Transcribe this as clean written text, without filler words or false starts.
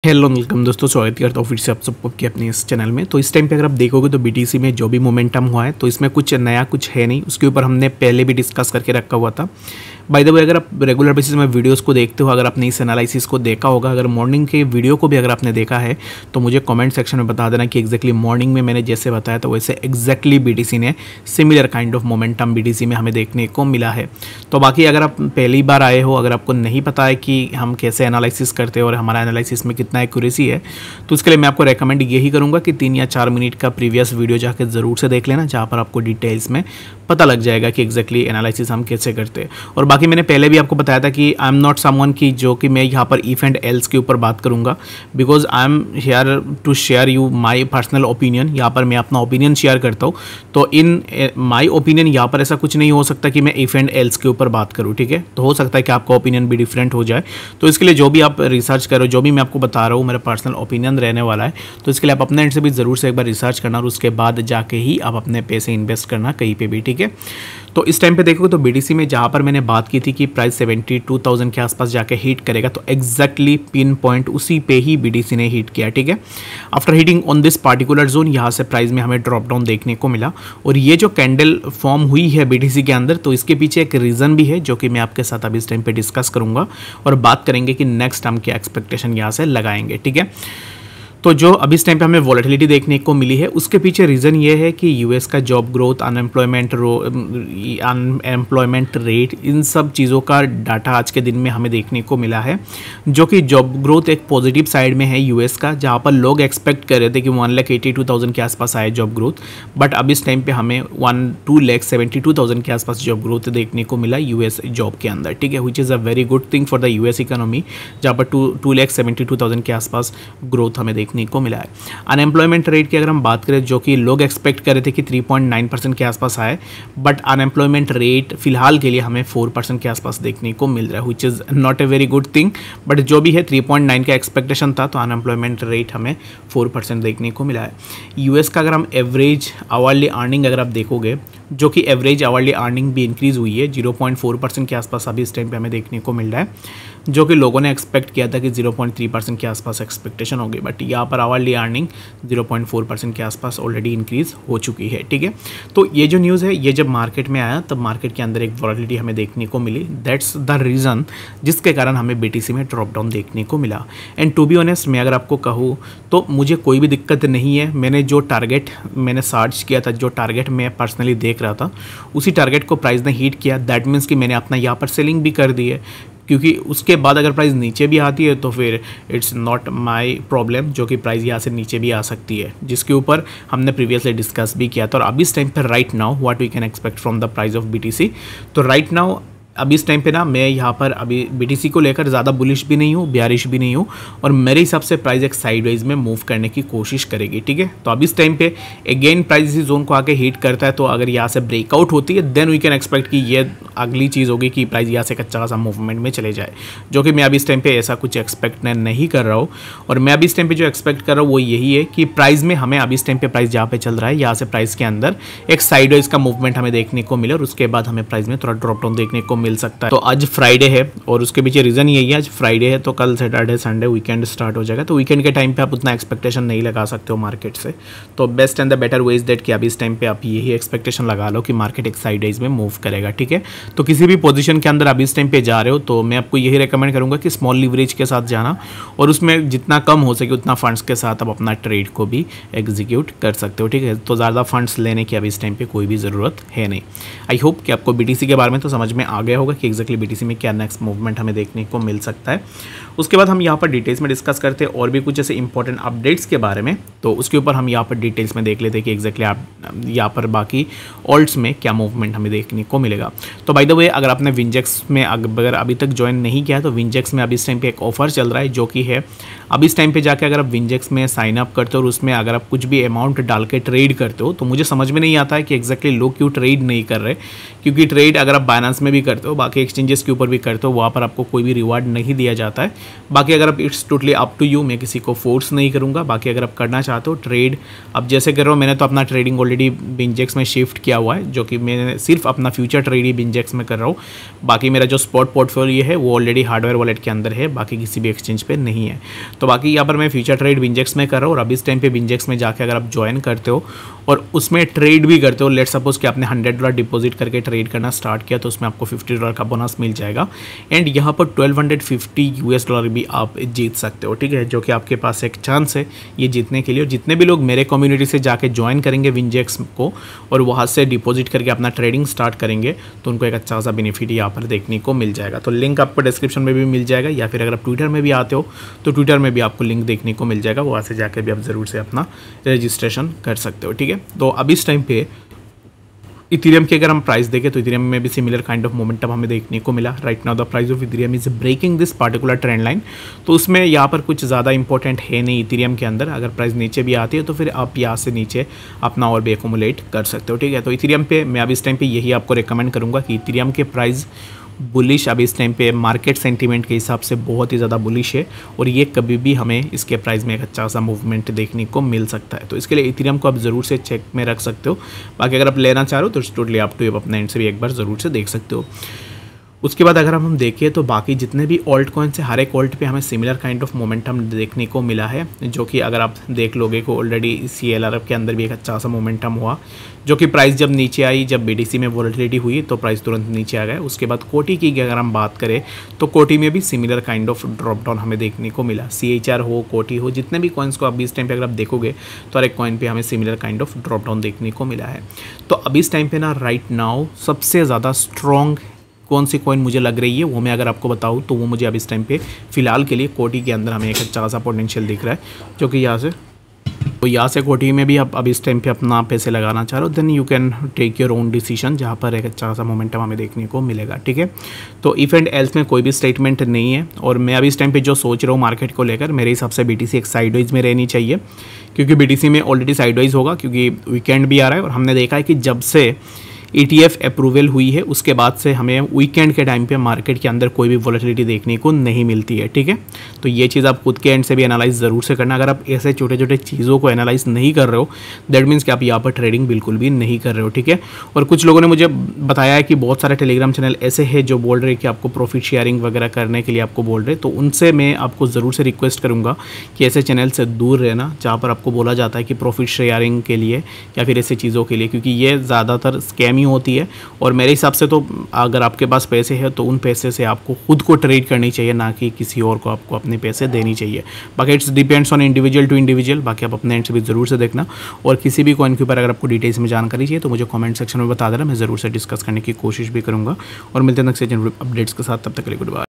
Hello welcome दोस्तों, स्वागत करता हूँ फिर से आप सबको कि अपने इस चैनल में। तो इस टाइम पे अगर आप देखोगे तो बीटीसी में जो भी मोमेंटम हुआ है तो इसमें कुछ नया कुछ है नहीं, उसके ऊपर हमने पहले भी डिस्कस करके रखा हुआ था। बाय द वे, अगर आप रेगुलर बेसिस में वीडियोस को देखते हो, अगर आपने इस एनालिसिस को देखा होगा, अगर मॉर्निंग के वीडियो को भी अगर आपने देखा है तो मुझे कमेंट सेक्शन में बता देना कि एग्जैक्टली मॉर्निंग में मैंने जैसे बताया तो वैसे एग्जैक्टली बीटीसी ने similar kind of momentum BTC में हमें देखने को मिला है। तो बाकी अगर आप पहली बार आए हो, अगर आपको नहीं पता है कि हम कैसे एनालिसिस करते हैं और हमारा एनालिसिस में कितना एक्यूरेसी है, तो उसके लिए मैं आपको रेकमेंड यही करूँगा कि 3 या 4 मिनट का प्रीवियस वीडियो जाकर ज़रूर से देख लेना, जहाँ पर आपको डिटेल्स में पता लग जाएगा कि एग्जैक्टली एनालिसिस हम कैसे करते हैं। और बाकी मैंने पहले भी आपको बताया था कि आई एम नॉट समवन की जो कि मैं यहाँ पर इफ एंड एल्स के ऊपर बात करूँगा, because I am here to share you my personal opinion. यहाँ पर मैं अपना ओपिनियन शेयर करता हूँ, तो इन माई ओपिनियन यहाँ पर ऐसा कुछ नहीं हो सकता कि मैं इफ एंड एल्स के ऊपर बात करूँ, ठीक है। तो हो सकता है कि आपका ओपिनियन भी डिफरेंट हो जाए, तो इसके लिए जो भी आप रिसर्च करो, जो भी मैं आपको बता रहा हूँ मेरा पर्सनल ओपिनियन रहने वाला है, तो इसके लिए आप अपने एंड से भी ज़रूर से एक बार रिसर्च करना और उसके बाद जाके ही आप अपने पैसे इन्वेस्ट करना कहीं पे भी, ठीक है। तो इस टाइम पे देखोगे तो बीटीसी में जहाँ पर मैंने बात की थी कि प्राइस 72,000 के आसपास जाके हिट करेगा, तो एग्जैक्टली पिन पॉइंट उसी पे ही बीटीसी ने हिट किया, ठीक है। After hitting on this particular zone, यहाँ से प्राइस में हमें ड्रॉप डाउन देखने को मिला। और ये जो कैंडल फॉर्म हुई है बीटीसी के अंदर, तो इसके पीछे एक रीज़न भी है जो कि मैं आपके साथ अभी इस टाइम पे डिस्कस करूँगा और बात करेंगे कि नेक्स्ट हम क्या एक्सपेक्टेशन यहाँ से लगाएंगे, ठीक है। तो जो अभी इस टाइम पे हमें वॉलेटिलिटी देखने को मिली है, उसके पीछे रीज़न ये है कि यूएस का जॉब ग्रोथ, अनएम्प्लॉयमेंट रेट, इन सब चीज़ों का डाटा आज के दिन में हमें देखने को मिला है, जो कि जॉब ग्रोथ एक पॉजिटिव साइड में है यूएस का, जहाँ पर लोग एक्सपेक्ट कर रहे थे कि 1,82,000 के आसपास आए जॉब ग्रोथ, बट अब इस टाइम पे हमें 2,72,000 के आसपास जॉब ग्रोथ देखने को मिला यूएस जॉब के अंदर, ठीक है, which is a very good thing for the US economy, जहाँ पर 2,72,000 के आसपास ग्रोथ हमें देखने को मिला है। अनएम्प्लॉयमेंट रेट की अगर हम बात करें, जो कि लोग एक्सपेक्ट कर रहे थे कि 3.9% के आसपास आए, बट अनएम्प्लॉयमेंट रेट फिलहाल के लिए हमें 4% के आसपास देखने को मिल रहा है, which is not a very good thing, but जो भी है 3.9 का एक्सपेक्टेशन था, तो अनएम्प्लॉयमेंट रेट हमें 4% देखने को मिला है। यूएस का अगर हम एवरेज आवरली अर्निंग अगर आप देखोगे, जो कि एवरेज आवरली अर्निंग भी इंक्रीज़ हुई है 0.4% के आसपास अभी इस टाइम पे हमें देखने को मिल रहा है, जो कि लोगों ने एक्सपेक्ट किया था कि 0.3% के आसपास एक्सपेक्टेशन होगी, बट यहाँ पर आवरली अर्निंग 0.4% के आसपास ऑलरेडी इंक्रीज़ हो चुकी है, ठीक है। तो ये जो न्यूज़ है, ये जब मार्केट में आया तब मार्केट के अंदर एक वॉलेटिलिटी हमें देखने को मिली, दैट्स द रीज़न जिसके कारण हमें बीटीसी में ड्रॉप डाउन देखने को मिला। एंड टू बी ऑनेस्ट, मैं अगर आपको कहूँ तो मुझे कोई भी दिक्कत नहीं है। मैंने जो टारगेट मैंने सर्च किया था, जो टारगेट मैं पर्सनली देख रहा था, उसी टारगेट को प्राइस ने हिट किया, दैट मीन्स कि मैंने अपना यहाँ पर सेलिंग भी कर दी है, क्योंकि उसके बाद अगर प्राइस नीचे भी आती है तो फिर इट्स नॉट माय प्रॉब्लम, जो कि प्राइस यहाँ से नीचे भी आ सकती है, जिसके ऊपर हमने प्रीवियसली डिस्कस भी किया था। और अभी इस टाइम पर right now what we can expect from the price of BTC, तो राइट नाउ अभी इस टाइम पे ना मैं यहाँ पर अभी बीटीसी को लेकर ज़्यादा बुलिश भी नहीं हूँ, बेयरिश भी नहीं हूँ, और मेरे हिसाब से प्राइस एक साइडवेज में मूव करने की कोशिश करेगी, ठीक है। तो अभी इस टाइम पे अगेन प्राइस इसी जोन को आके हिट करता है, तो अगर यहाँ से ब्रेकआउट होती है देन वी कैन एक्सपेक्ट कि ये अगली चीज़ होगी कि प्राइस यहाँ से एक अच्छा खासा मूवमेंट में चले जाए, जो कि मैं अभी इस टाइम पे ऐसा कुछ एक्सपेक्ट नहीं कर रहा हूँ। और मैं अभी इस टाइम पे जो एक्सपेक्ट कर रहा हूँ वो यही है कि प्राइस में हमें अभी इस टाइम पे प्राइस जहाँ पे चल रहा है, यहाँ से प्राइस के अंदर एक साइडवेज का मूवमेंट हमें देखने को मिले और उसके बाद हमें प्राइस में थोड़ा ड्रॉप डाउन देखने को मिल सकता है। तो आज फ्राइडे है और उसके पीछे रीज़न यही है, आज फ्राइडे है तो कल सैटरडे संडे वीकेंड स्टार्ट हो जाएगा, तो वीकेंड के टाइम पे आप उतना एक्सपेक्टेशन नहीं लगा सकते हो मार्केट से। तो best and the better way is that कि अभी इस टाइम पे आप यही एक्सपेक्टेशन लगा लो कि मार्केट एक साइडवेज में मूव करेगा, ठीक है। तो किसी भी पोजीशन के अंदर अभी इस टाइम पे जा रहे हो तो मैं आपको यही रिकमेंड करूंगा कि स्मॉल लिवरेज के साथ जाना, और उसमें जितना कम हो सके उतना फंड्स के साथ आप अपना ट्रेड को भी एग्जीक्यूट कर सकते हो, ठीक है। तो ज़्यादा फंड्स लेने की अभी इस टाइम पे कोई भी ज़रूरत है नहीं। आई होप कि आपको बीटीसी के बारे में तो समझ में आ गया होगा कि एक्जैक्टली बीटीसी में क्या नेक्स्ट मूवमेंट हमें देखने को मिल सकता है। उसके बाद हम यहाँ पर डिटेल्स में डिस्कस करते हैं और भी कुछ ऐसे इंपॉर्टेंट अपडेट्स के बारे में, तो उसके ऊपर हम यहाँ पर डिटेल्स में देख लेते हैं कि एग्जैक्टली आप यहाँ पर बाकी ऑल्ट्स में क्या मूवमेंट हमें देखने को मिलेगा। तो बाय द वे, अगर आपने विंजेक्स में अगर अभी तक ज्वाइन नहीं किया है तो विंजेक्स में अभी इस टाइम पे एक ऑफर चल रहा है, जो कि है अभी इस टाइम पे जाके अगर आप विंजेक्स में साइन अप करते हो और उसमें अगर आप कुछ भी अमाउंट डाल के ट्रेड करते हो, तो मुझे समझ में नहीं आता है कि एग्जैक्टली लोग क्यों ट्रेड नहीं कर रहे, क्योंकि ट्रेड अगर आप बाइनेंस में भी करते करते हो, बाकी एक्सचेंजेस के ऊपर भी करते हो, वहाँ पर आपको कोई भी रिवार्ड नहीं दिया जाता है। बाकी अगर आप it's totally up to you, मैं किसी को फोर्स नहीं करूँगा। बाकी अगर आप करना चाहते हो ट्रेड, अब जैसे कर रहा हूँ, मैंने तो अपना ट्रेडिंग ऑलरेडी बिंजेक्स में शिफ्ट किया हुआ है, जो कि मैं सिर्फ अपना फ्यूचर ट्रेड ही बिंजेक्स में कर रहा हूँ। बाकी मेरा जो स्पॉट पोर्टफोलियो है वो ऑलरेडी हार्डवेयर वॉलेट के अंदर है, बाकी किसी भी एक्सचेंज पे नहीं है। तो बाकी यहाँ पर मैं फ्यूचर ट्रेड बिंजेक्स में कर रहा हूँ, और अभी इस टाइम पे बिंजेक्स में जाके अगर आप ज्वाइन करते हो और उसमें ट्रेड भी करते हो, लेट सपोज कि आपने $100 डिपॉजिट करके ट्रेड करना स्टार्ट किया, तो उसमें आपको $50 का बोनस मिल जाएगा। एंड यहाँ पर $1250 भी आप जीत सकते हो, ठीक है, जो कि आपके पास एक चांस है ये जीतने के लिए। और जितने भी लोग मेरे कम्युनिटी से जाके ज्वाइन करेंगे विंजेक्स को और वहाँ से डिपॉजिट करके अपना ट्रेडिंग स्टार्ट करेंगे, तो उनको एक अच्छा सा बेनिफिट यहाँ पर देखने को मिल जाएगा। तो लिंक आपको डिस्क्रिप्शन में भी मिल जाएगा, या फिर अगर आप ट्विटर में भी आते हो तो ट्विटर में भी आपको लिंक देखने को मिल जाएगा, वहाँ से जाकर भी आप ज़रूर से अपना रजिस्ट्रेशन कर सकते हो, ठीक है। तो अभी इस टाइम पे इथेरियम की अगर हम प्राइस देखें तो इथेरियम में भी सिमिलर काइंड ऑफ मोमेंटम हमें देखने को मिला। Right now the price of ethereum is breaking this particular trend line. तो उसमें यहाँ पर कुछ ज़्यादा इंपॉर्टेंट है नहीं इथेरियम के अंदर। अगर प्राइस नीचे भी आती है तो फिर आप यहाँ से नीचे अपना और भी एक्यूमुलेट कर सकते हो, ठीक है। तो इथेरियम पे मैं अभी इस टाइम पे यही आपको रिकमेंड करूँगा कि इथेरियम के प्राइस बुलिश अभी इस टाइम पे मार्केट सेंटीमेंट के हिसाब से बहुत ही ज़्यादा बुलिश है, और ये कभी भी हमें इसके प्राइस में एक अच्छा सा मूवमेंट देखने को मिल सकता है। तो इसके लिए इथेरियम को आप ज़रूर से चेक में रख सकते हो। बाकी अगर आप लेना चाह रहे हो तो टोटली आप टू अपने एंड से भी एक बार ज़रूर से देख सकते हो। उसके बाद अगर हम देखें तो बाकी जितने भी ऑल्ट कॉइन से हर एक ऑल्ट पे हमें सिमिलर काइंड ऑफ मोमेंटम देखने को मिला है, जो कि अगर आप देख लोगे को ऑलरेडी CLRF के अंदर भी एक अच्छा सा मोमेंटम हुआ, जो कि प्राइस जब नीचे आई, जब BTC में वॉलेटिलिटी हुई तो प्राइस तुरंत नीचे आ गया। उसके बाद कोटी की अगर हम बात करें तो कोटी में भी similar kind of drop down हमें देखने को मिला। CHR हो, कोटी हो, जितने भी कॉइन्स को अभी इस टाइम पे अगर आप देखोगे तो हर एक कॉइन पे हमें similar kind of drop down देखने को मिला है। तो अभी इस टाइम पे ना राइट नाउ सबसे ज़्यादा स्ट्रॉन्ग कौन सी कॉइन मुझे लग रही है वो मैं अगर आपको बताऊँ तो वो मुझे अब इस टाइम पे फिलहाल के लिए कोटी के अंदर हमें एक अच्छा सा पोटेंशियल दिख रहा है, जो कि यहाँ से कोटी में भी आप अब इस टाइम पे अपना पैसे लगाना चाह रहे हो, then you can take your own decision, जहाँ पर एक अच्छा सा मोमेंटम हमें देखने को मिलेगा, ठीक है। तो इफ एंड एल्स में कोई भी स्टेटमेंट नहीं है, और मैं अभी इस टाइम पे जो सोच रहा हूँ मार्केट को लेकर, मेरे हिसाब से BTC एक साइडवेज में रहनी चाहिए, क्योंकि BTC में ऑलरेडी साइडवेज होगा, क्योंकि वीकेंड भी आ रहा है और हमने देखा है कि जब से ETF अप्रूवल हुई है उसके बाद से हमें वीकेंड के टाइम पे मार्केट के अंदर कोई भी वॉलेटिलिटी देखने को नहीं मिलती है, ठीक है। तो ये चीज़ आप खुद के एंड से भी एनालाइज ज़रूर से करना। अगर आप ऐसे छोटे छोटे चीज़ों को एनालाइज नहीं कर रहे हो, दैट मीन्स कि आप यहाँ पर ट्रेडिंग बिल्कुल भी नहीं कर रहे हो, ठीक है। और कुछ लोगों ने मुझे बताया है कि बहुत सारे टेलीग्राम चैनल ऐसे हैं जो बोल रहे हैं कि आपको प्रॉफिट शेयरिंग वगैरह करने के लिए आपको बोल रहे हैं, तो उनसे मैं आपको ज़रूर से रिक्वेस्ट करूँगा कि ऐसे चैनल से दूर रहना जहाँ पर आपको बोला जाता है कि प्रॉफिट शेयरिंग के लिए या फिर ऐसे चीज़ों के लिए, क्योंकि ये ज़्यादातर स्कैम ही होती है। और मेरे हिसाब से तो अगर आपके पास पैसे हैं तो उन पैसे से आपको खुद को ट्रेड करनी चाहिए, ना कि किसी और को आपको अपने पैसे देनी चाहिए। बाकी it's depends on individual to individual. बाकी आप अपने एंड से भी ज़रूर से देखना, और किसी भी कॉइन के ऊपर अगर आपको डिटेल्स में जानकारी चाहिए तो मुझे कमेंट सेक्शन में बता देना, मैं ज़रूर से डिस्कस करने की कोशिश भी करूँगा। और मिलते हैं नेक्स्ट अपडेट्स के साथ, तब तक के लिए गुड बाय।